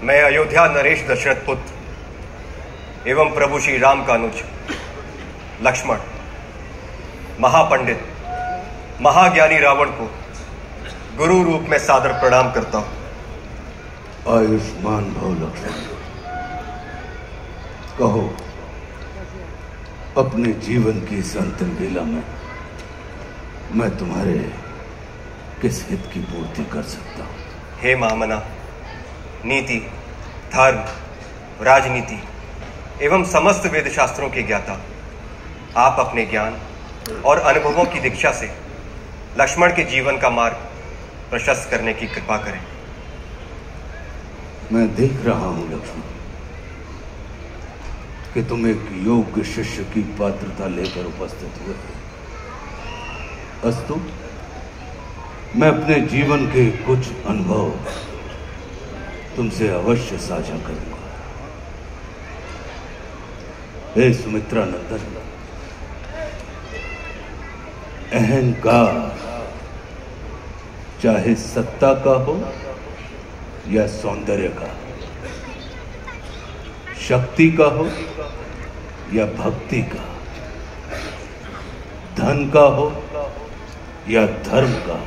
मैं अयोध्या नरेश दशरथ पुत्र एवं प्रभु श्री राम का अनुज लक्ष्मण महापंडित महाज्ञानी रावण को गुरु रूप में सादर प्रणाम करता हूं। आयुष्मान भव लक्ष्मण। कहो, अपने जीवन की इस अंतिम लीला में मैं तुम्हारे किस हित की पूर्ति कर सकता हूं? हे महामना, नीति, धर्म, राजनीति एवं समस्त वेद शास्त्रों के ज्ञाता आप अपने ज्ञान और अनुभवों की दीक्षा से लक्ष्मण के जीवन का मार्ग प्रशस्त करने की कृपा करें। मैं देख रहा हूं लक्ष्मण कि तुम एक योग्य शिष्य की पात्रता लेकर उपस्थित हुए। अस्तु, मैं अपने जीवन के कुछ अनुभव तुमसे अवश्य साझा करूंगा। हे सुमित्रा नंदन, अहंकार चाहे सत्ता का हो या सौंदर्य का, शक्ति का हो या भक्ति का, धन का हो या धर्म का,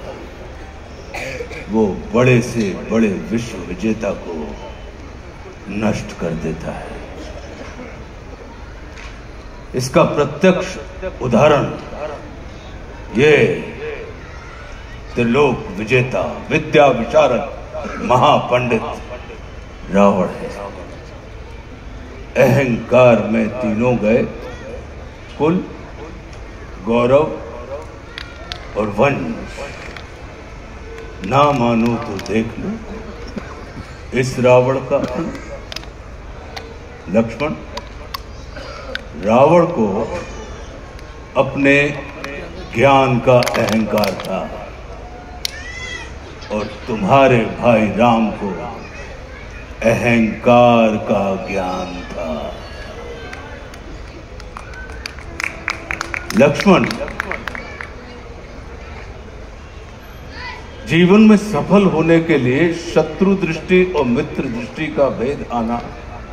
वो बड़े से बड़े विश्व विजेता को नष्ट कर देता है। इसका प्रत्यक्ष उदाहरण ये त्रिलोक विजेता विद्या विशारद महापंडित रावण है। अहंकार में तीनों गए, कुल, गौरव और वंश। ना मानो तो देख लो इस रावण का अंत। लक्ष्मण, रावण को अपने ज्ञान का अहंकार था और तुम्हारे भाई राम को अहंकार का ज्ञान था। लक्ष्मण, जीवन में सफल होने के लिए शत्रु दृष्टि और मित्र दृष्टि का भेद आना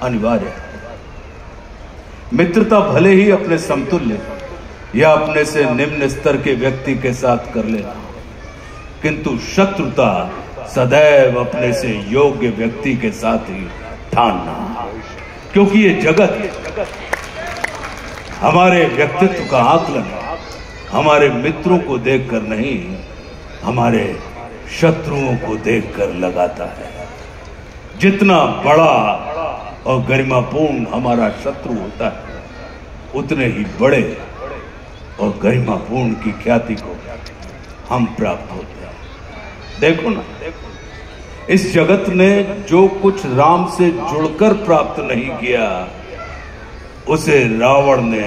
अनिवार्य है। मित्रता भले ही अपने समतुल्य या अपने से निम्न स्तर के व्यक्ति के साथ कर लेना, किंतु शत्रुता सदैव अपने से योग्य व्यक्ति के साथ ही ठानना, क्योंकि ये जगत हमारे व्यक्तित्व का आकलन हमारे मित्रों को देखकर नहीं, हमारे शत्रुओं को देखकर लगाता है। जितना बड़ा और गरिमापूर्ण हमारा शत्रु होता है, उतने ही बड़े और गरिमापूर्ण की ख्याति को हम प्राप्त होते हैं। देखो ना, इस जगत ने जो कुछ राम से जुड़कर प्राप्त नहीं किया, उसे रावण ने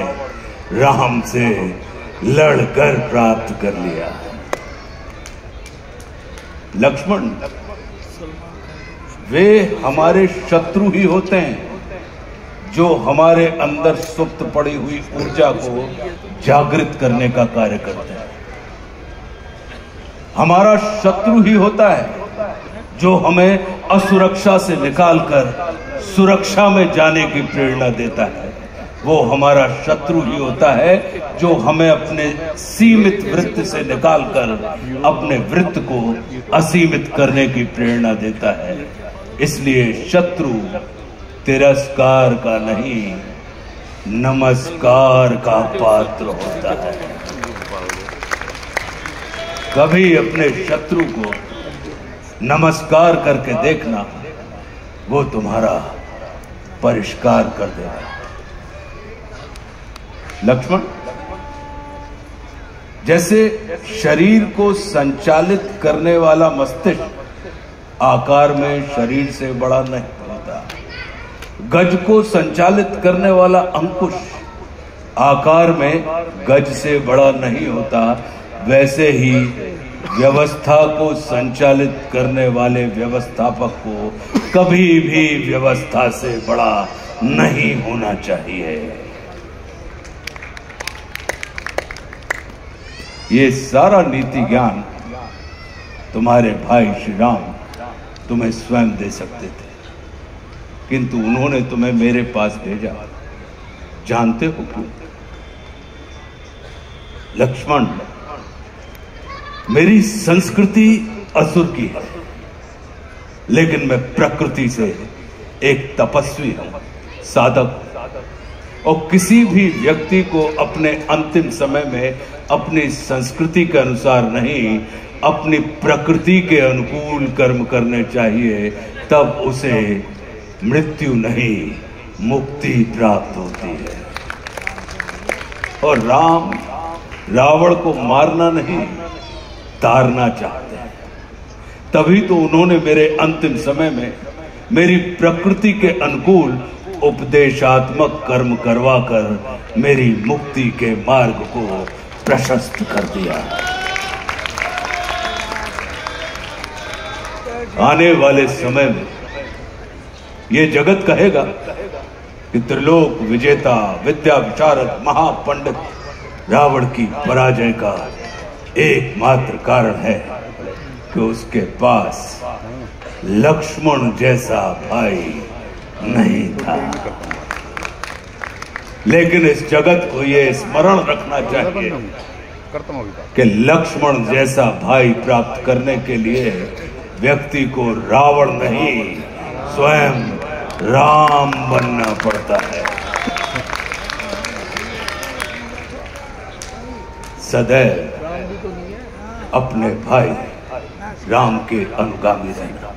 राम से लड़कर प्राप्त कर लिया। लक्ष्मण, वे हमारे शत्रु ही होते हैं जो हमारे अंदर सुप्त पड़ी हुई ऊर्जा को जागृत करने का कार्य करते हैं। हमारा शत्रु ही होता है जो हमें असुरक्षा से निकालकर सुरक्षा में जाने की प्रेरणा देता है। वो हमारा शत्रु ही होता है जो हमें अपने सीमित वृत्त से निकालकर अपने वृत्त को असीमित करने की प्रेरणा देता है। इसलिए शत्रु तिरस्कार का नहीं, नमस्कार का पात्र होता है। कभी अपने शत्रु को नमस्कार करके देखना, वो तुम्हारा परिष्कार कर देगा। लक्ष्मण, जैसे शरीर को संचालित करने वाला मस्तिष्क आकार में शरीर से बड़ा नहीं होता, गज को संचालित करने वाला अंकुश आकार में गज से बड़ा नहीं होता, वैसे ही व्यवस्था को संचालित करने वाले व्यवस्थापक को कभी भी व्यवस्था से बड़ा नहीं होना चाहिए। ये सारा नीति ज्ञान तुम्हारे भाई श्री राम तुम्हें स्वयं दे सकते थे, किंतु उन्होंने तुम्हें मेरे पास भेजा। जानते हो क्यों? लक्ष्मण, मेरी संस्कृति असुर की है, लेकिन मैं प्रकृति से एक तपस्वी हूं, साधक। और किसी भी व्यक्ति को अपने अंतिम समय में अपनी संस्कृति के अनुसार नहीं, अपनी प्रकृति के अनुकूल कर्म करने चाहिए, तब उसे मृत्यु नहीं, मुक्ति प्राप्त होती है। और राम रावण को मारना नहीं, तारना चाहते हैं। तभी तो उन्होंने मेरे अंतिम समय में मेरी प्रकृति के अनुकूल उपदेशात्मक कर्म करवाकर मेरी मुक्ति के मार्ग को प्रशस्त कर दिया। आने वाले समय में ये जगत कहेगा कि त्रिलोक विजेता, विद्या विशारद, महापंडित रावण की पराजय का एकमात्र कारण है कि उसके पास लक्ष्मण जैसा भाई नहीं था। लेकिन इस जगत को यह स्मरण रखना चाहिए कि लक्ष्मण जैसा भाई प्राप्त करने के लिए व्यक्ति को रावण नहीं, स्वयं राम बनना पड़ता है। सदैव अपने भाई राम के अनुगामी रहना।